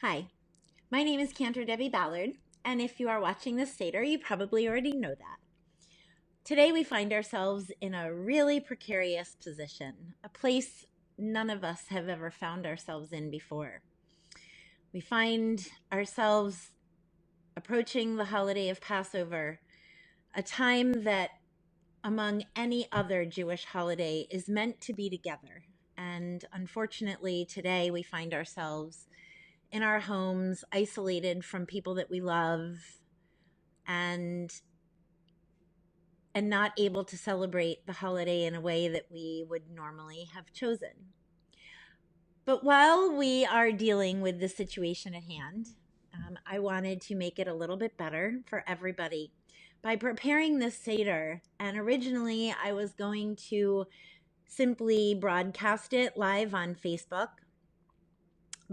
Hi, my name is Cantor Debbi Ballard, and if you are watching this Seder, you probably already know that. Today we find ourselves in a really precarious position, a place none of us have ever found ourselves in before. We find ourselves approaching the holiday of Passover, a time that, among any other Jewish holiday, is meant to be together. And unfortunately, today we find ourselves in our homes, isolated from people that we love, and not able to celebrate the holiday in a way that we would normally have chosen. But while we are dealing with the situation at hand, I wanted to make it a little bit better for everybody by preparing this Seder. And originally, I was going to simply broadcast it live on Facebook.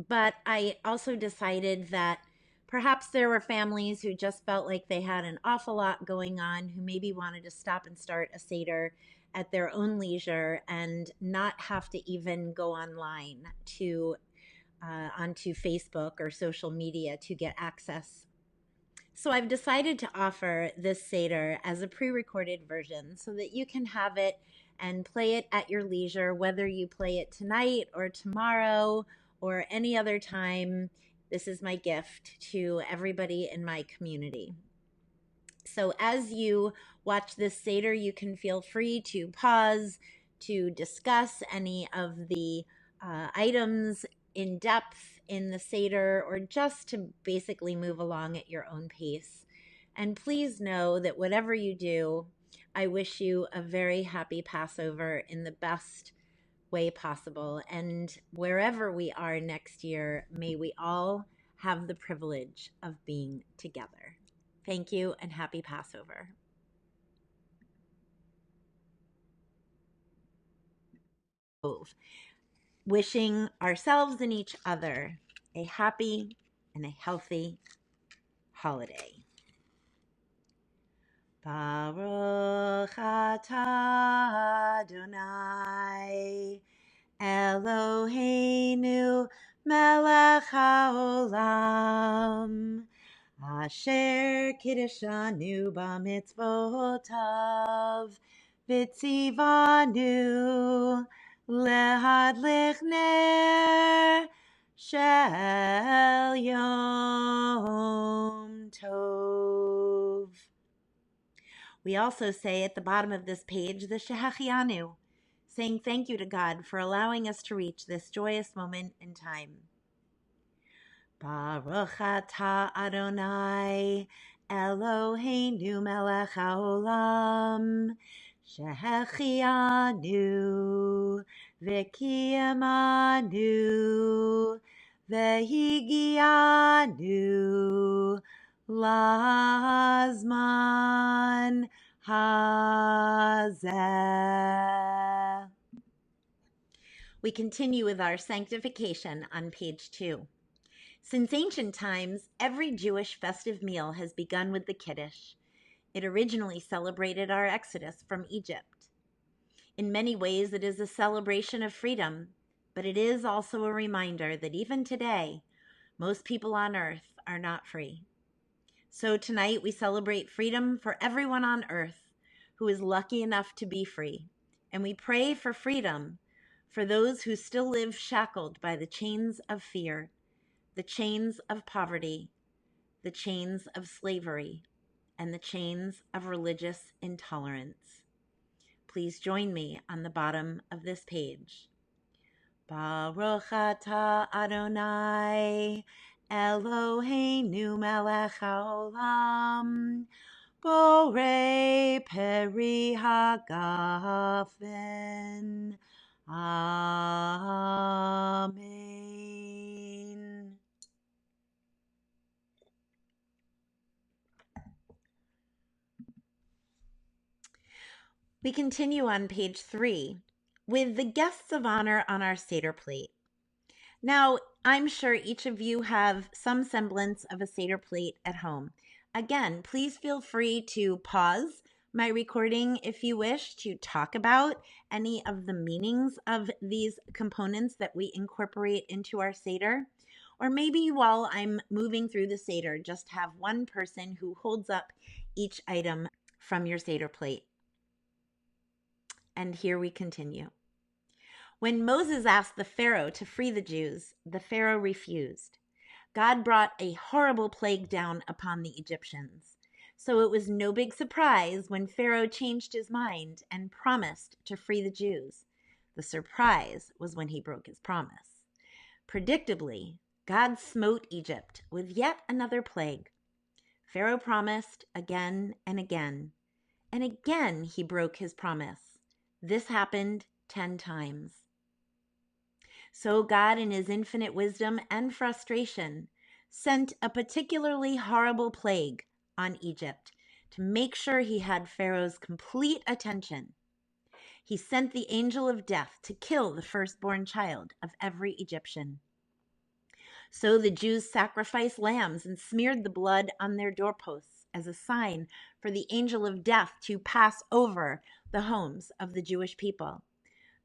But I also decided that perhaps there were families who just felt like they had an awful lot going on, who maybe wanted to stop and start a Seder at their own leisure and not have to even go online to onto Facebook or social media to get access. So I've decided to offer this Seder as a pre-recorded version so that you can have it and play it at your leisure, whether you play it tonight or tomorrow or any other time. This is my gift to everybody in my community. So as you watch this Seder, you can feel free to pause, to discuss any of the items in depth in the Seder, or just to basically move along at your own pace. And please know that whatever you do, I wish you a very happy Passover in the best way possible. And wherever we are next year, may we all have the privilege of being together. Thank you and happy Passover. Wishing ourselves and each other a happy and a healthy holiday. Baruch atah Adonai Eloheinu melech haolam asher kiddeshanu b'mitzvotav v'tzivanu lehadlich ner shel yom tov. We also say at the bottom of this page the Shehachianu, saying thank you to God for allowing us to reach this joyous moment in time. Baruch atah Adonai Eloheinu melech haolam shehechianu v'kiyamanu v'higianu lazman hazeh. We continue with our sanctification on page 2. Since ancient times, every Jewish festive meal has begun with the Kiddush. It originally celebrated our exodus from Egypt. In many ways, it is a celebration of freedom, but it is also a reminder that even today, most people on earth are not free. So tonight we celebrate freedom for everyone on earth who is lucky enough to be free, and we pray for freedom for those who still live shackled by the chains of fear, the chains of poverty, the chains of slavery, and the chains of religious intolerance. Please join me on the bottom of this page. Baruch atah Adonai Eloheinu melech haolam borei peri hagafen. Amen. We continue on page 3 with the guests of honor on our Seder plate. Now, I'm sure each of you have some semblance of a Seder plate at home. Again, please feel free to pause my recording if you wish to talk about any of the meanings of these components that we incorporate into our Seder. Or maybe while I'm moving through the Seder, just have one person who holds up each item from your Seder plate. And here we continue. When Moses asked the Pharaoh to free the Jews, the Pharaoh refused. God brought a horrible plague down upon the Egyptians. So it was no big surprise when Pharaoh changed his mind and promised to free the Jews. The surprise was when he broke his promise. Predictably, God smote Egypt with yet another plague. Pharaoh promised again and again he broke his promise. This happened 10 times. So God, in his infinite wisdom and frustration, sent a particularly horrible plague on Egypt to make sure he had Pharaoh's complete attention. He sent the angel of death to kill the firstborn child of every Egyptian. So the Jews sacrificed lambs and smeared the blood on their doorposts as a sign for the angel of death to pass over the homes of the Jewish people.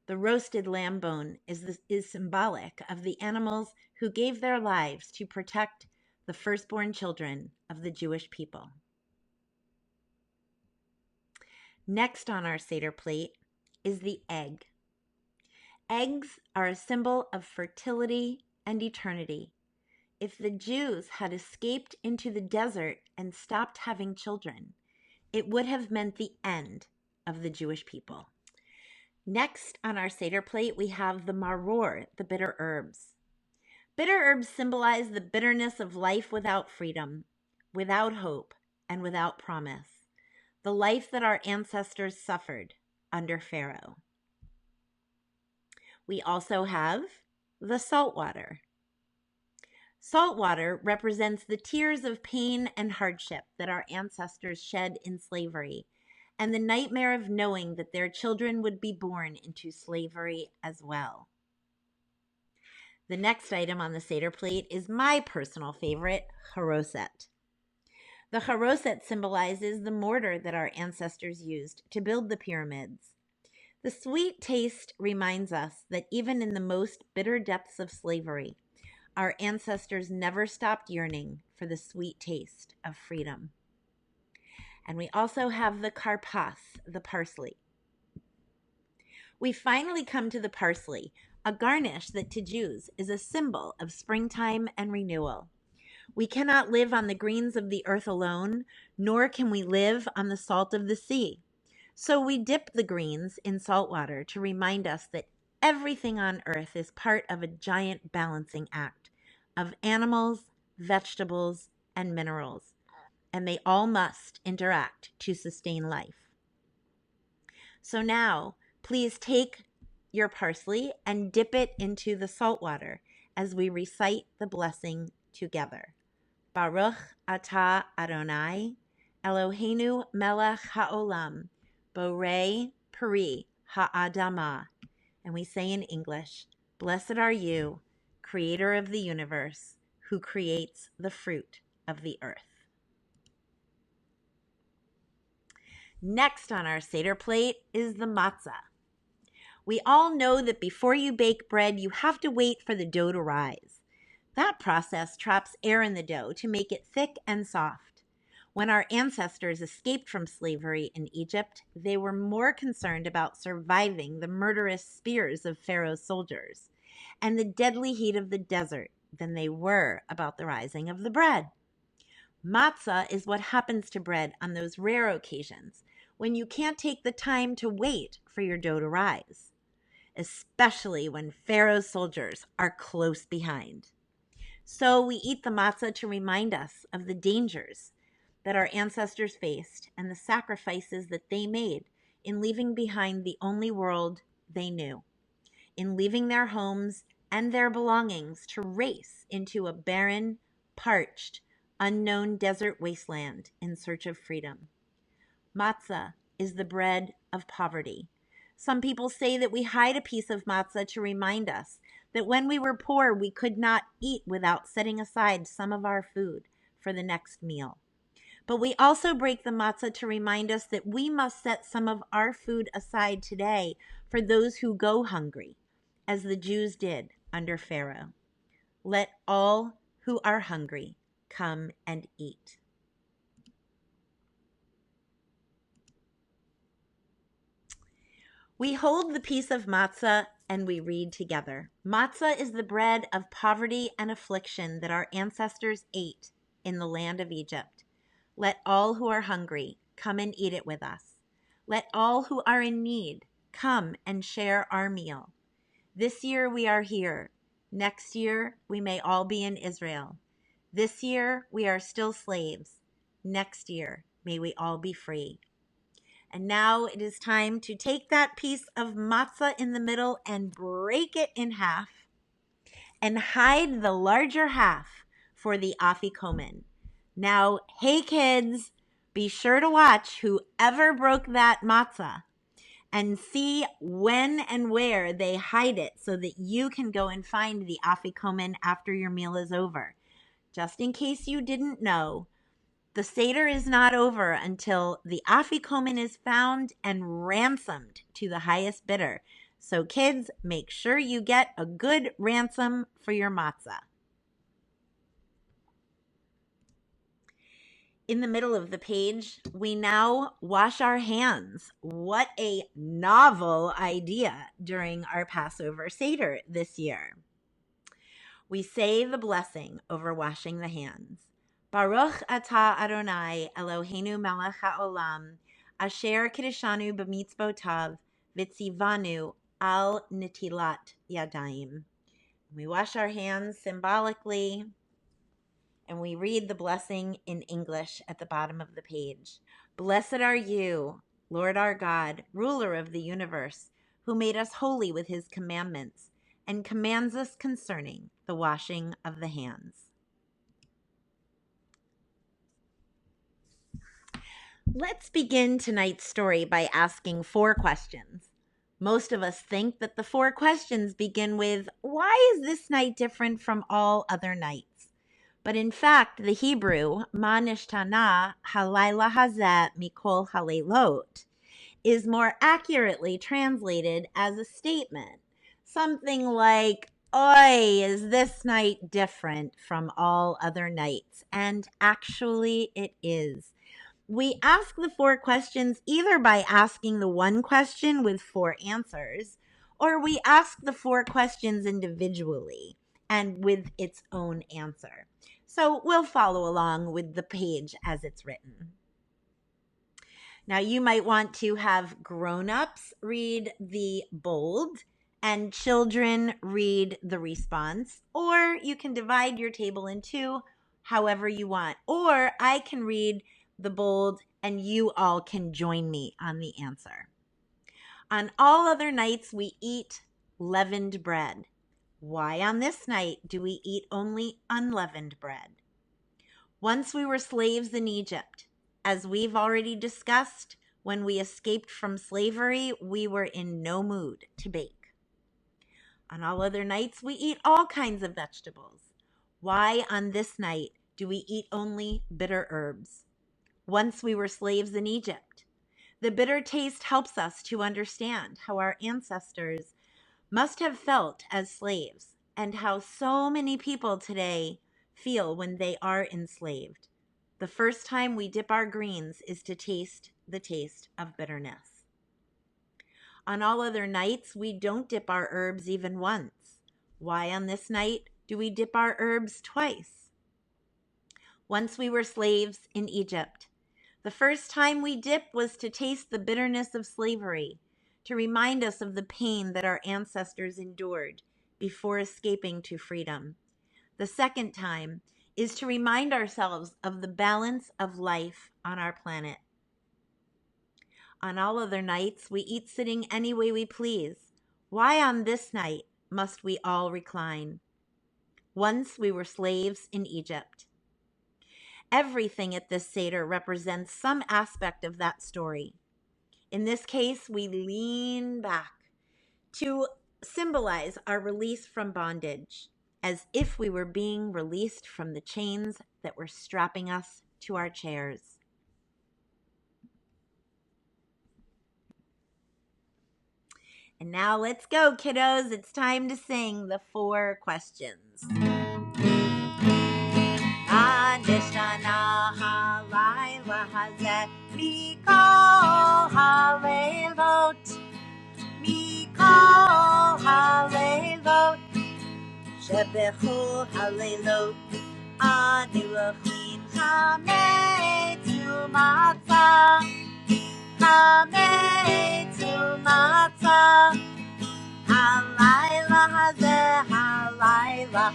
The roasted lamb bone is symbolic of the animals who gave their lives to protect the firstborn children of the Jewish people. Next on our Seder plate is the egg. Eggs are a symbol of fertility and eternity. If the Jews had escaped into the desert and stopped having children, it would have meant the end of the Jewish people. Next on our Seder plate, we have the maror, the bitter herbs. Bitter herbs symbolize the bitterness of life without freedom, without hope, and without promise. The life that our ancestors suffered under Pharaoh. We also have the salt water. Salt water represents the tears of pain and hardship that our ancestors shed in slavery, and the nightmare of knowing that their children would be born into slavery as well. The next item on the Seder plate is my personal favorite, haroset. The haroset symbolizes the mortar that our ancestors used to build the pyramids. The sweet taste reminds us that even in the most bitter depths of slavery, our ancestors never stopped yearning for the sweet taste of freedom. And we also have the karpas, the parsley. We finally come to the parsley, a garnish that to Jews is a symbol of springtime and renewal. We cannot live on the greens of the earth alone, nor can we live on the salt of the sea. So we dip the greens in salt water to remind us that everything on earth is part of a giant balancing act of animals, vegetables, and minerals, and they all must interact to sustain life. So now, please take your parsley and dip it into the salt water as we recite the blessing together. Baruch atah Adonai, Eloheinu melech haolam, borei peri ha'adamah. And we say in English, blessed are you, creator of the universe, who creates the fruit of the earth. Next on our Seder plate is the matzah. We all know that before you bake bread, you have to wait for the dough to rise. That process traps air in the dough to make it thick and soft. When our ancestors escaped from slavery in Egypt, they were more concerned about surviving the murderous spears of Pharaoh's soldiers and the deadly heat of the desert than they were about the rising of the bread. Matzah is what happens to bread on those rare occasions when you can't take the time to wait for your dough to rise, especially when Pharaoh's soldiers are close behind. So we eat the matzah to remind us of the dangers that our ancestors faced and the sacrifices that they made in leaving behind the only world they knew, in leaving their homes and their belongings to race into a barren, parched, unknown desert wasteland in search of freedom. Matzah is the bread of poverty. Some people say that we hide a piece of matzah to remind us that when we were poor, we could not eat without setting aside some of our food for the next meal. But we also break the matzah to remind us that we must set some of our food aside today for those who go hungry, as the Jews did under Pharaoh. Let all who are hungry come and eat. We hold the piece of matzah and we read together. Matzah is the bread of poverty and affliction that our ancestors ate in the land of Egypt. Let all who are hungry come and eat it with us. Let all who are in need come and share our meal. This year we are here. Next year we may all be in Israel. This year we are still slaves. Next year may we all be free. And now it is time to take that piece of matzah in the middle and break it in half and hide the larger half for the afikomen. Now, hey kids, be sure to watch whoever broke that matzah and see when and where they hide it so that you can go and find the afikomen after your meal is over. Just in case you didn't know, the Seder is not over until the afikomen is found and ransomed to the highest bidder. So kids, make sure you get a good ransom for your matzah. In the middle of the page, we now wash our hands. What a novel idea during our Passover Seder this year. We say the blessing over washing the hands. Baruch atah Adonai Eloheinu melech haolam, asher kiddushanu b'mitzvotav, v'tzivanu al netilat yadayim. We wash our hands symbolically, and we read the blessing in English at the bottom of the page. Blessed are you, Lord our God, ruler of the universe, who made us holy with his commandments and commands us concerning the washing of the hands. Let's begin tonight's story by asking 4 questions. Most of us think that the 4 questions begin with, why is this night different from all other nights? But in fact, the Hebrew, ma nishtana halayla hazeh mikol halaylot, is more accurately translated as a statement. Something like, oi, is this night different from all other nights? And actually it is. We ask the 4 questions either by asking the one question with 4 answers, or we ask the 4 questions individually and with its own answer. So we'll follow along with the page as it's written. Now you might want to have grown-ups read the bold and children read the response, or you can divide your table in 2 however you want, or I can read the bold and you all can join me on the answer. On all other nights we eat leavened bread. Why on this night do we eat only unleavened bread? Once we were slaves in Egypt. As we've already discussed, when we escaped from slavery, we were in no mood to bake. On all other nights, we eat all kinds of vegetables. Why on this night do we eat only bitter herbs? Once we were slaves in Egypt. The bitter taste helps us to understand how our ancestors must have felt as slaves and how so many people today feel when they are enslaved. The first time we dip our greens is to taste the taste of bitterness. On all other nights, we don't dip our herbs even once. Why on this night do we dip our herbs twice? Once we were slaves in Egypt. The first time we dip was to taste the bitterness of slavery, to remind us of the pain that our ancestors endured before escaping to freedom. The second time is to remind ourselves of the balance of life on our planet. On all other nights, we eat sitting any way we please. Why on this night must we all recline? Once we were slaves in Egypt. Everything at this Seder represents some aspect of that story. In this case, we lean back to symbolize our release from bondage, as if we were being released from the chains that were strapping us to our chairs. And now let's go, kiddos. It's time to sing the 4 questions. הלילות, שבכל הלילות אנו אוכלים חמץ ומצה, חמץ ומצה. הלילה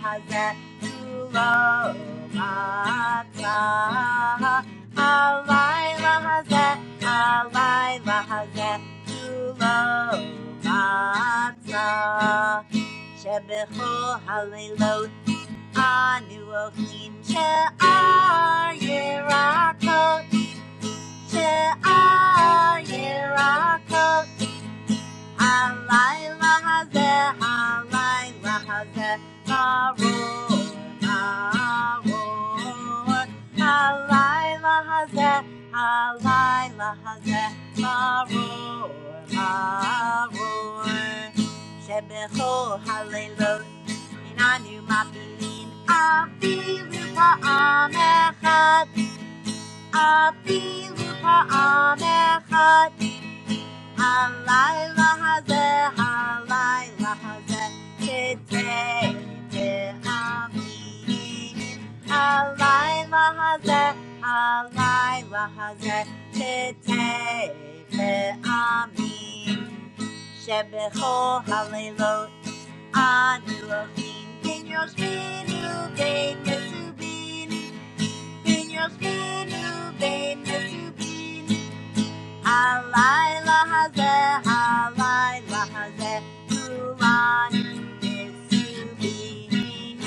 הזה כולו מצה. הלילה הזה כולו מצה. שבכל הלילות אנו אוכלים שאר ירקות, שאר ירקות. הלילה הזה ברור, ברור. הלילה הזה ברור, ברור. שבכל הלילות איננו מפילים אפילו פעם אחת, אפילו פעם אחת. הלילה הזה כדי פעמים. הלילה הזה כדי פעמים. שבכל הלילות אנו אוכלים בין יושבינו בין מסובין, בין יושבינו בין מסובין. הלילה הזה כולנו מסובין.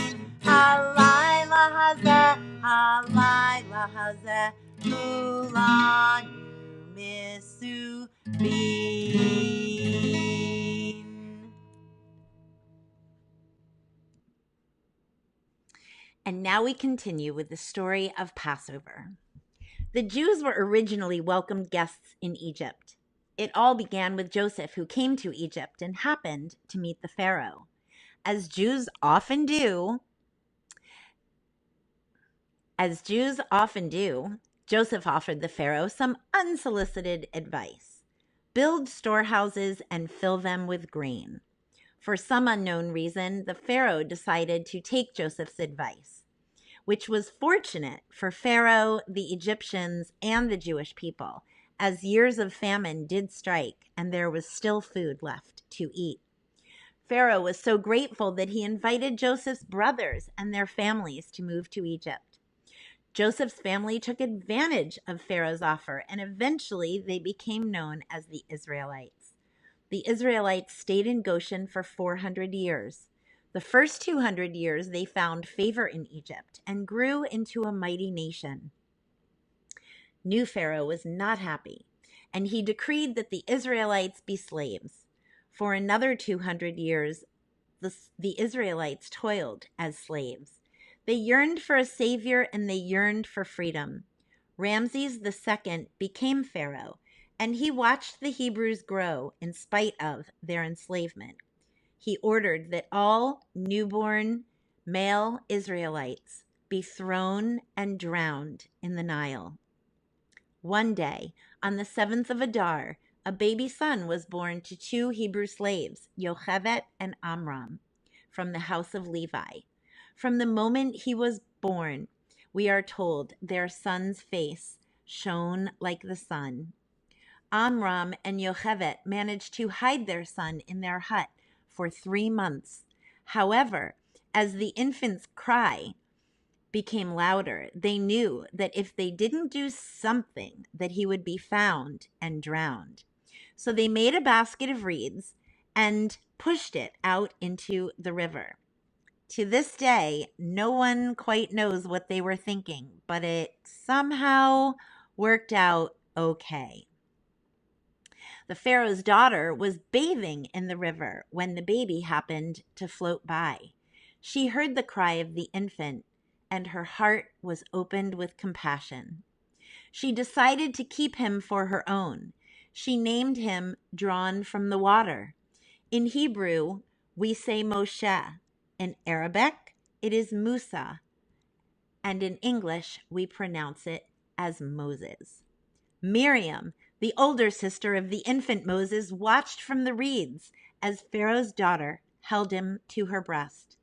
הלילה הזה כולנו מסובין. And now we continue with the story of Passover. The Jews were originally welcomed guests in Egypt. It all began with Joseph, who came to Egypt and happened to meet the Pharaoh. As Jews often do, Joseph offered the Pharaoh some unsolicited advice. Build storehouses and fill them with grain. For some unknown reason, the Pharaoh decided to take Joseph's advice, which was fortunate for Pharaoh, the Egyptians, and the Jewish people, as years of famine did strike and there was still food left to eat. Pharaoh was so grateful that he invited Joseph's brothers and their families to move to Egypt. Joseph's family took advantage of Pharaoh's offer, and eventually they became known as the Israelites. The Israelites stayed in Goshen for 400 years. The first 200 years they found favor in Egypt and grew into a mighty nation. New Pharaoh was not happy, and he decreed that the Israelites be slaves. For another 200 years, the Israelites toiled as slaves. They yearned for a savior, and they yearned for freedom. Ramses II became Pharaoh, and he watched the Hebrews grow in spite of their enslavement. He ordered that all newborn male Israelites be thrown and drowned in the Nile. One day, on the 7th of Adar, a baby son was born to two Hebrew slaves, Yocheved and Amram, from the house of Levi. From the moment he was born, we are told their son's face shone like the sun. Amram and Yocheved managed to hide their son in their hut for 3 months. However, as the infant's cry became louder, they knew that if they didn't do something, that he would be found and drowned. So they made a basket of reeds and pushed it out into the river. To this day, no one quite knows what they were thinking, but it somehow worked out okay. The Pharaoh's daughter was bathing in the river when the baby happened to float by. She heard the cry of the infant, and her heart was opened with compassion. She decided to keep him for her own. She named him Drawn from the Water. In Hebrew, we say Moshe. In Arabic, it is Musa. And in English, we pronounce it as Moses. Miriam, The older sister of the infant Moses watched from the reeds as Pharaoh's daughter held him to her breast.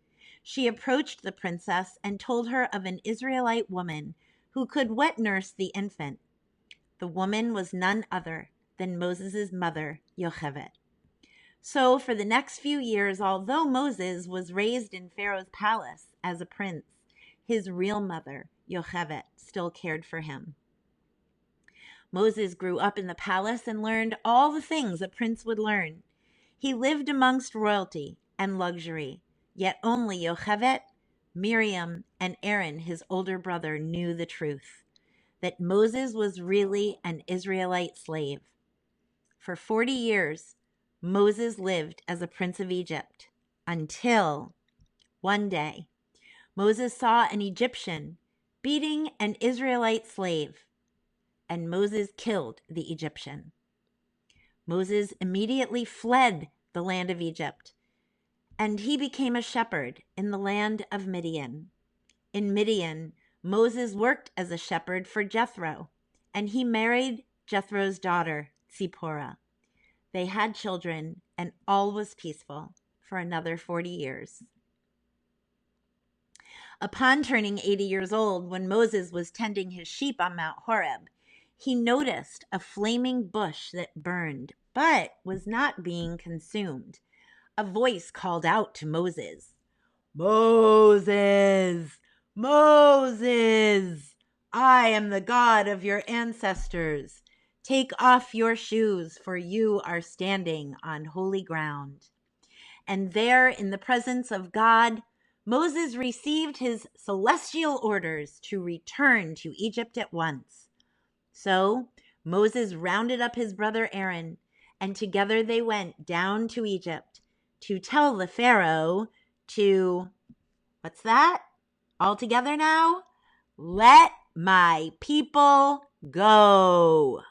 She approached the princess and told her of an Israelite woman who could wet nurse the infant. The woman was none other than Moses' mother, Yocheved. So for the next few years, although Moses was raised in Pharaoh's palace as a prince, his real mother, Yocheved, still cared for him. Moses grew up in the palace and learned all the things a prince would learn. He lived amongst royalty and luxury, yet only Yocheved, Miriam, and Aaron, his older brother, knew the truth, that Moses was really an Israelite slave. For 40 years, Moses lived as a prince of Egypt until one day Moses saw an Egyptian beating an Israelite slave, and Moses killed the Egyptian. Moses immediately fled the land of Egypt, and he became a shepherd in the land of Midian. In Midian, Moses worked as a shepherd for Jethro, and he married Jethro's daughter, Zipporah. They had children, and all was peaceful for another 40 years. Upon turning 80 years old, when Moses was tending his sheep on Mount Horeb, he noticed a flaming bush that burned, but was not being consumed. A voice called out to Moses, "Moses, Moses, I am the God of your ancestors. Take off your shoes, for you are standing on holy ground." And there, in the presence of God, Moses received his celestial orders to return to Egypt at once. So Moses rounded up his brother Aaron, and together they went down to Egypt to tell the Pharaoh to, what's that? All together now? Let my people go.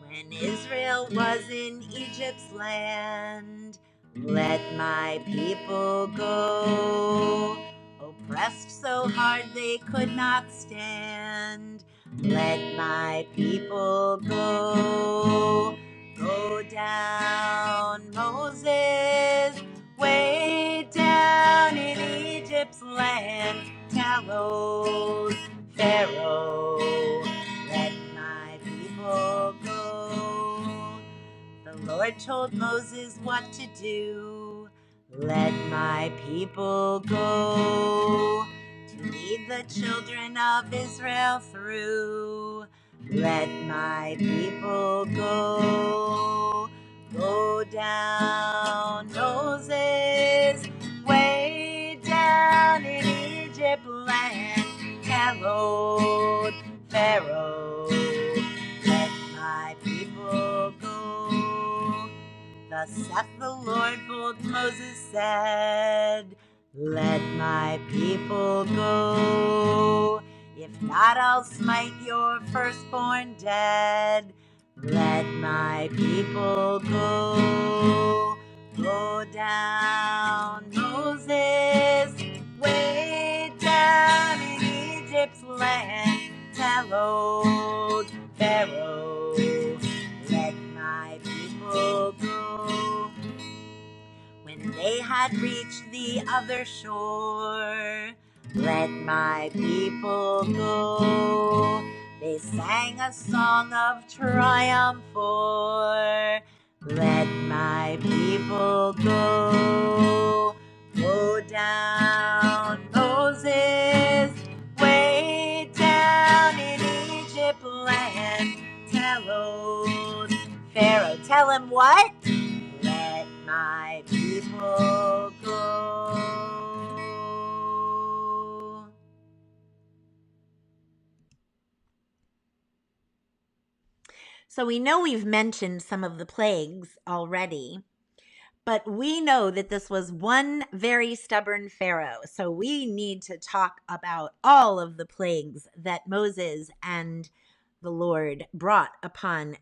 When Israel was in Egypt's land, let my people go. Oppressed so hard they could not stand, let my people go. Go down, Moses, way down in Egypt's land. Tell old Pharaoh, let my people go. The Lord told Moses what to do. Let my people go to lead the children of Israel through. Let my people go. Go down, Moses, way down in Egypt land. Tell old Pharaoh, let my people go. Thus saith the Lord, bold Moses said, let my people go. If not, I'll smite your firstborn dead. Let my people go. Go down, Moses, way down in Egypt's land. Tell old Pharaoh, let my people go. When they had reached the other shore, let my people go. They sang a song of triumph for, let my people go. Go down, Moses, way down in Egypt land. Tell old Pharaoh, tell him what? Let my people go. So we know we've mentioned some of the plagues already, but we know that this was one very stubborn Pharaoh. So we need to talk about all of the plagues that Moses and the Lord brought upon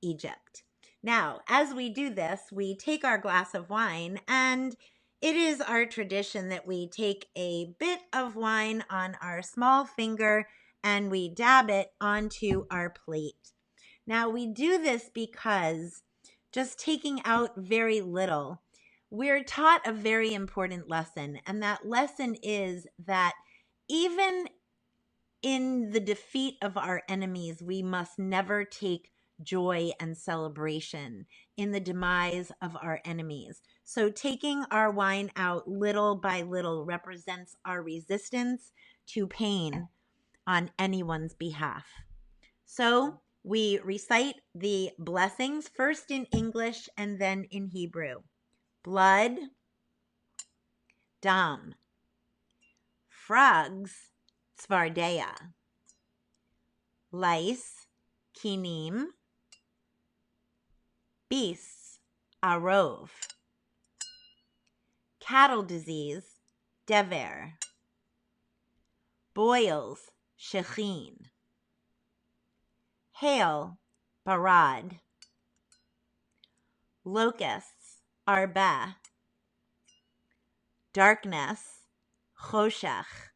Egypt. Now, as we do this, we take our glass of wine, and It is our tradition that we take a bit of wine on our small finger and we dab it onto our plate. Now, we do this because just taking out very little, we're taught a very important lesson. And that lesson is that even in the defeat of our enemies, we must never take joy and celebration in the demise of our enemies. So taking our wine out little by little represents our resistance to pain on anyone's behalf. So we recite the blessings first in English and then in Hebrew. Blood, dam. Frogs, tzvardeya. Lice, kinim. Beasts, arov. Cattle disease, dever. Boils, shechin. Hail, barad. Locusts, arba. Darkness, choshech.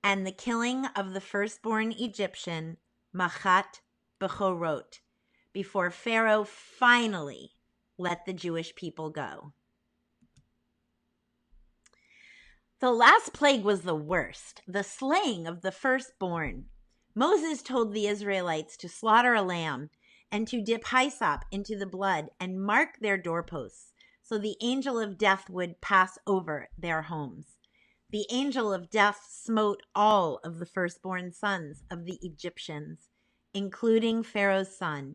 And the killing of the firstborn Egyptian, machat bechorot, before Pharaoh finally let the Jewish people go. The last plague was the worst, the slaying of the firstborn. Moses told the Israelites to slaughter a lamb and to dip hyssop into the blood and mark their doorposts, so the angel of death would pass over their homes. The angel of death smote all of the firstborn sons of the Egyptians, including Pharaoh's son.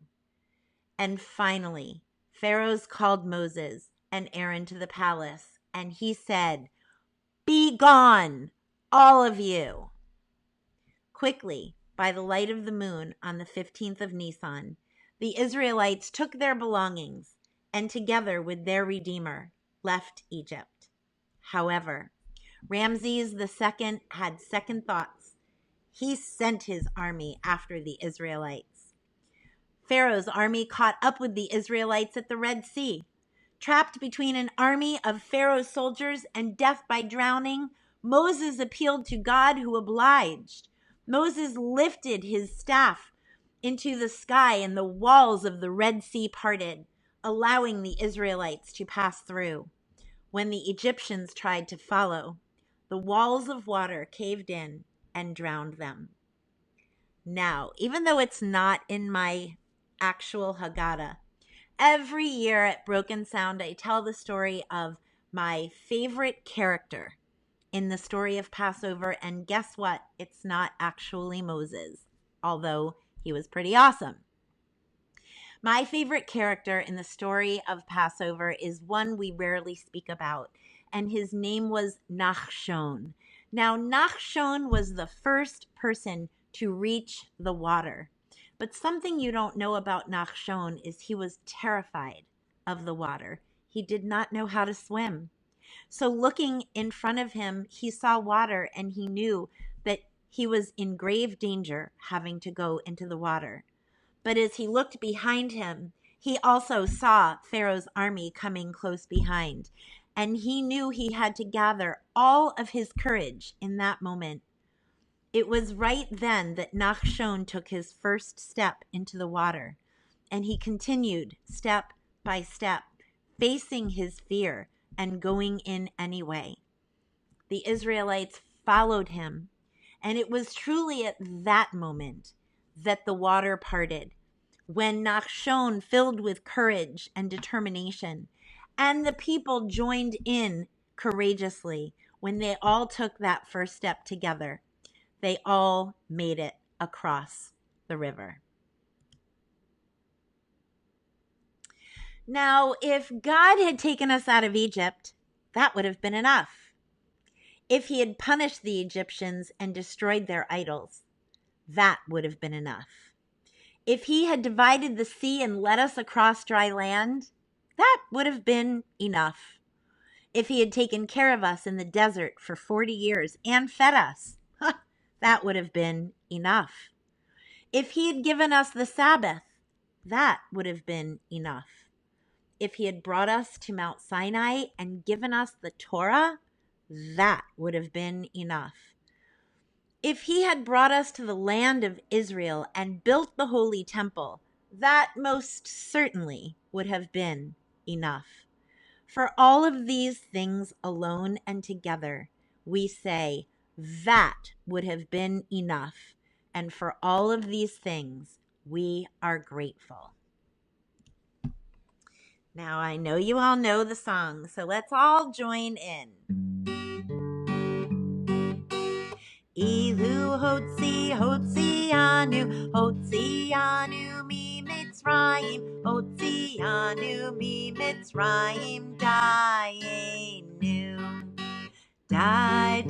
And finally, Pharaoh called Moses and Aaron to the palace, and he said, "Be gone, all of you." Quickly, by the light of the moon on the 15th of Nisan, the Israelites took their belongings and together with their Redeemer left Egypt. However, Ramses II had second thoughts. He sent his army after the Israelites. Pharaoh's army caught up with the Israelites at the Red Sea. Trapped between an army of Pharaoh's soldiers and death by drowning, Moses appealed to God, who obliged. Moses lifted his staff into the sky and the walls of the Red Sea parted, allowing the Israelites to pass through. When the Egyptians tried to follow, the walls of water caved in and drowned them. Now, even though it's not in my actual Haggadah, every year at Broken Sound, I tell the story of my favorite character in the story of Passover. And guess what? It's not actually Moses, although he was pretty awesome. My favorite character in the story of Passover is one we rarely speak about, and his name was Nachshon. Now, Nachshon was the first person to reach the water. But something you don't know about Nachshon is he was terrified of the water. He did not know how to swim. So looking in front of him, he saw water and he knew that he was in grave danger having to go into the water. But as he looked behind him, he also saw Pharaoh's army coming close behind. And he knew he had to gather all of his courage in that moment. It was right then that Nachshon took his first step into the water, and he continued step by step, facing his fear and going in anyway. The Israelites followed him, and it was truly at that moment that the water parted, when Nachshon, filled with courage and determination, and the people joined in courageously when they all took that first step together. They all made it across the river. Now, if God had taken us out of Egypt, that would have been enough. If he had punished the Egyptians and destroyed their idols, that would have been enough. If he had divided the sea and led us across dry land, that would have been enough. If he had taken care of us in the desert for 40 years and fed us, that would have been enough. If he had given us the Sabbath, that would have been enough. if he had brought us to Mount Sinai and given us the Torah, that would have been enough. If he had brought us to the land of Israel and built the holy temple, that most certainly would have been enough. For all of these things alone and together, we say, that would have been enough. And for all of these things, we are grateful. Now, I know you all know the song, so let's all join in. Ilu hotzi hotzianu, hotzianu mi Mitzrayim, hotzianu mi Mitzrayim, dayenu, dayenu,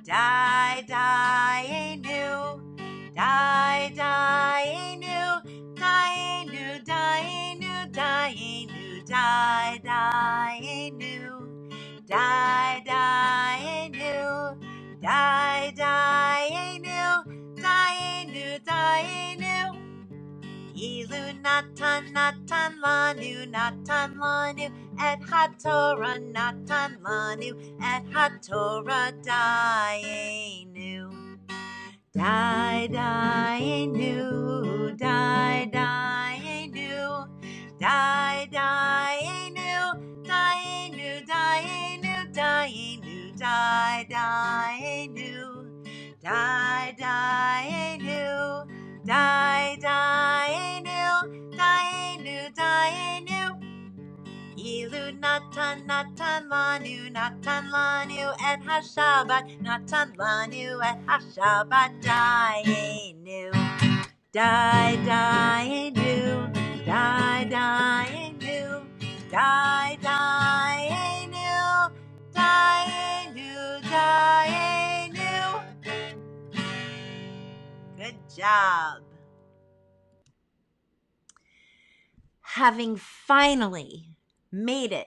dayenu, dayenu, dayenu, dayenu, dayenu, dayenu, dayenu, dayenu, dayenu, dayenu. Ilu natan lanu et haTorah natan lanu et haTorah dayenu, dayenu, dayenu, dayenu, dayenu, dayenu, dayenu, dayenu, dayenu, dayenu, dayenu, dayenu. Ilu natan lanu et hashabat natan lanu et hashabat dayenu, dayenu, dayenu, dayenu, dayenu, dayenu. Good job. Having finally made it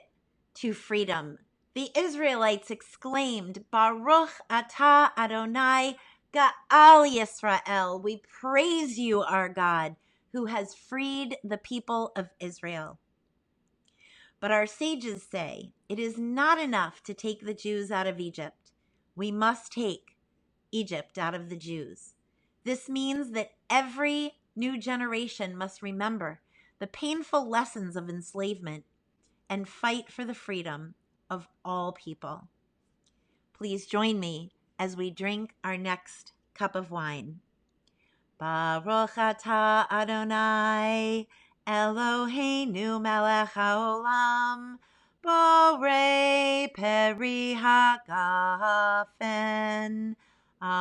to freedom, the Israelites exclaimed, Baruch atah Adonai Ga'al Yisrael. We praise you, our God, who has freed the people of Israel. But our sages say it is not enough to take the Jews out of Egypt. We must take Egypt out of the Jews. This means that every new generation must remember the painful lessons of enslavement and fight for the freedom of all people. Please join me as we drink our next cup of wine. Baruch atah Adonai Eloheinu melech haolam borei peri hagafen. Amen.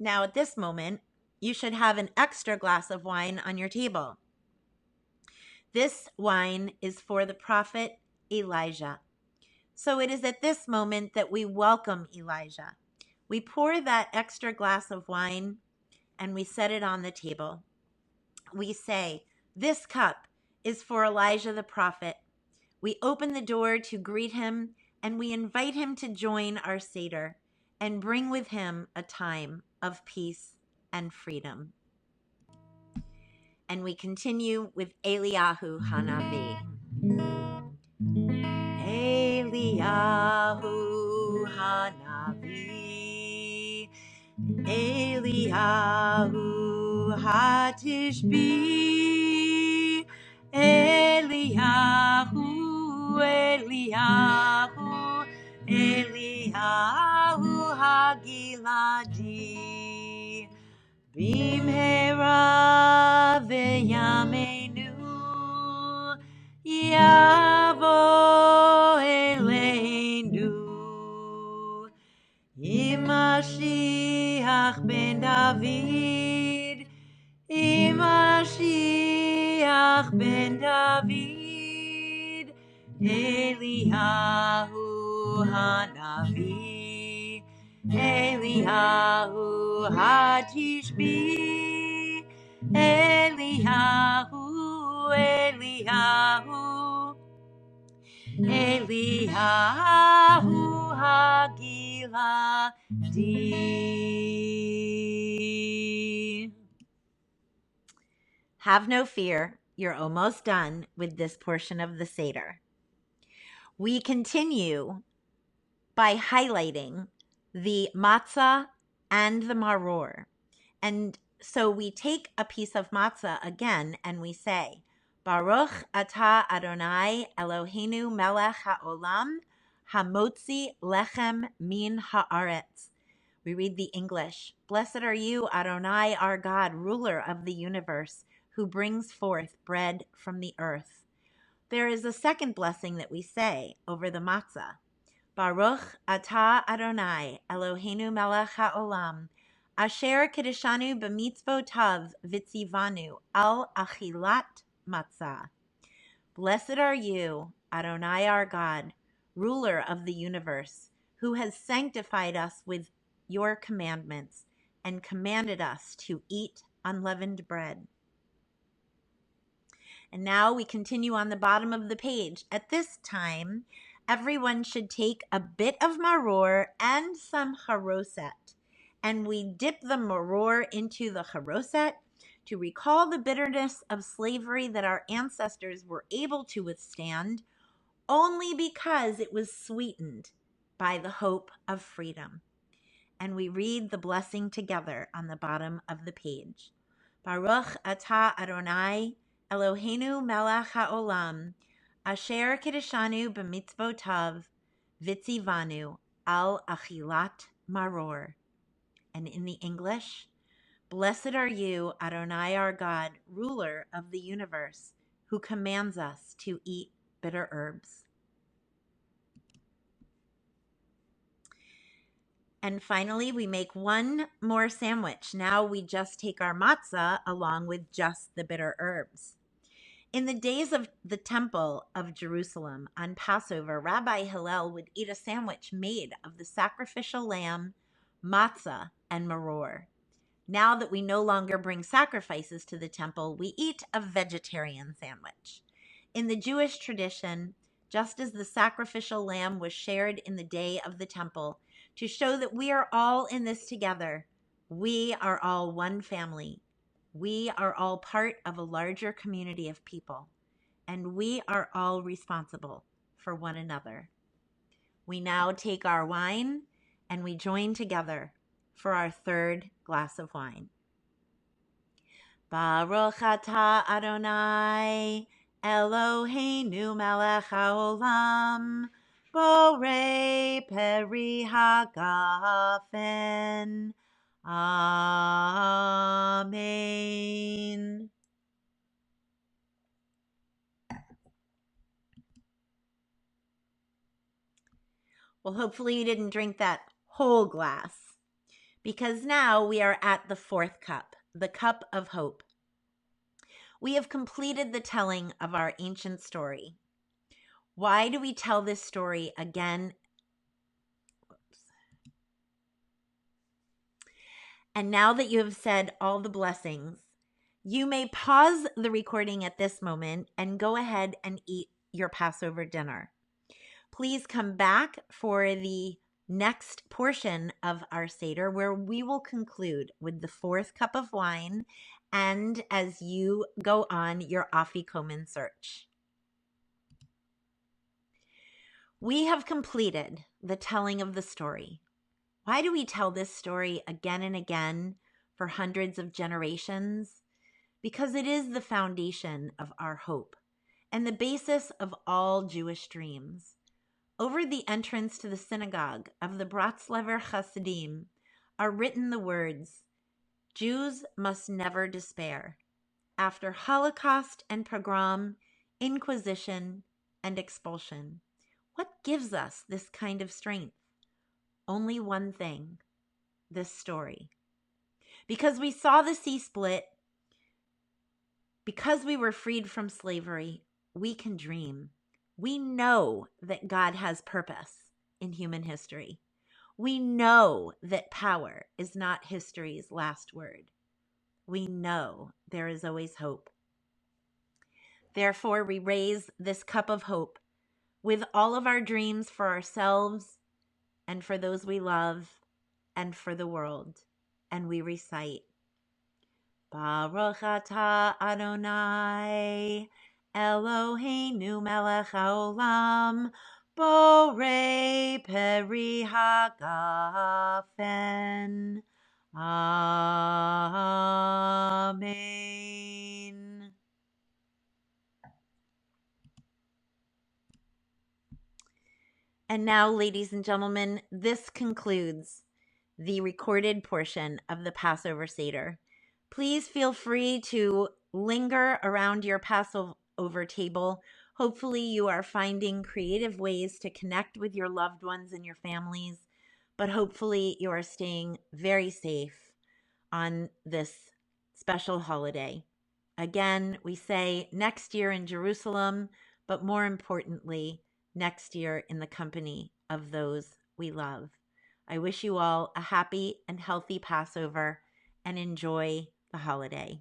Now, at this moment, you should have an extra glass of wine on your table. This wine is for the prophet Elijah. So it is at this moment that we welcome Elijah. We pour that extra glass of wine and we set it on the table. We say, this cup is for Elijah the prophet. We open the door to greet him and we invite him to join our Seder and bring with him a time of peace and freedom. And we continue with Eliyahu Hanavi. Eliyahu Hanavi, Eliyahu Hatishbi, Eliyahu, Eliyahu, Eliyahu Hagiladi, Bimhera v'yameinu, Yavo Eleinu, Imashiach ben David, Imashiach ben David, Eliyahu Hanavi, Eliyahu Hatishbi, Eliyahu, Eliyahu, Eliyahu Hagiladi. Meladi. Have no fear, you're almost done with this portion of the Seder. We continue by highlighting the matzah and the maror. And so we take a piece of matzah again and we say, Baruch atah Adonai Eloheinu melech haolam hamotzi lechem min haaretz. We read the English. Blessed are you, Adonai, our God, ruler of the universe, who brings forth bread from the earth. There is a second blessing that we say over the matzah. Baruch atah Adonai Eloheinu melech haolam asher kedeshanu b'mitzvotav v'tzivanu al achilat matzah. Blessed are you, Adonai our God, ruler of the universe, who has sanctified us with your commandments and commanded us to eat unleavened bread. And now we continue on the bottom of the page. At this time, everyone should take a bit of maror and some haroset. And we dip the maror into the haroset to recall the bitterness of slavery that our ancestors were able to withstand only because it was sweetened by the hope of freedom. And we read the blessing together on the bottom of the page. Baruch atah Adonai Eloheinu melech haolam asher kedeshanu b'mitzvotav v'tzivanu al achilat maror. And in the English, blessed are you, Adonai our God, ruler of the universe, who commands us to eat bitter herbs. And finally, we make one more sandwich. Now we just take our matzah along with just the bitter herbs. In the days of the Temple of Jerusalem on Passover, Rabbi Hillel would eat a sandwich made of the sacrificial lamb, matzah, and maror. Now that we no longer bring sacrifices to the temple, we eat a vegetarian sandwich. In the Jewish tradition, just as the sacrificial lamb was shared in the day of the temple, to show that we are all in this together, we are all one family. We are all part of a larger community of people, and we are all responsible for one another. We now take our wine and we join together for our third glass of wine. Baruch atah Adonai Eloheinu melech haolam borei peri hagafen. Amen. Well, hopefully you didn't drink that whole glass, because now we are at the fourth cup, the cup of hope. We have completed the telling of our ancient story. Why do we tell this story again? And now that you have said all the blessings, you may pause the recording at this moment and go ahead and eat your Passover dinner. Please come back for the next portion of our Seder, where we will conclude with the fourth cup of wine and as you go on your Afikomen search. We have completed the telling of the story. Why do we tell this story again and again for hundreds of generations? Because it is the foundation of our hope and the basis of all Jewish dreams. Over the entrance to the synagogue of the Bratzlever Hasidim are written the words, Jews must never despair. After Holocaust and pogrom, Inquisition, and expulsion, what gives us this kind of strength? Only one thing, this story. Because we saw the sea split, because we were freed from slavery, we can dream. We know that God has purpose in human history. We know that power is not history's last word. We know there is always hope. Therefore, we raise this cup of hope with all of our dreams for ourselves and for those we love, and for the world. And we recite, Baruch atah Adonai, Eloheinu melech haolam, borei peri hagafen. Amen. And now, ladies and gentlemen, this concludes the recorded portion of the Passover Seder. Please feel free to linger around your Passover table. Hopefully, you are finding creative ways to connect with your loved ones and your families, but hopefully, you are staying very safe on this special holiday. Again, we say next year in Jerusalem, but more importantly, next year in the company of those we love. I wish you all a happy and healthy Passover and enjoy the holiday.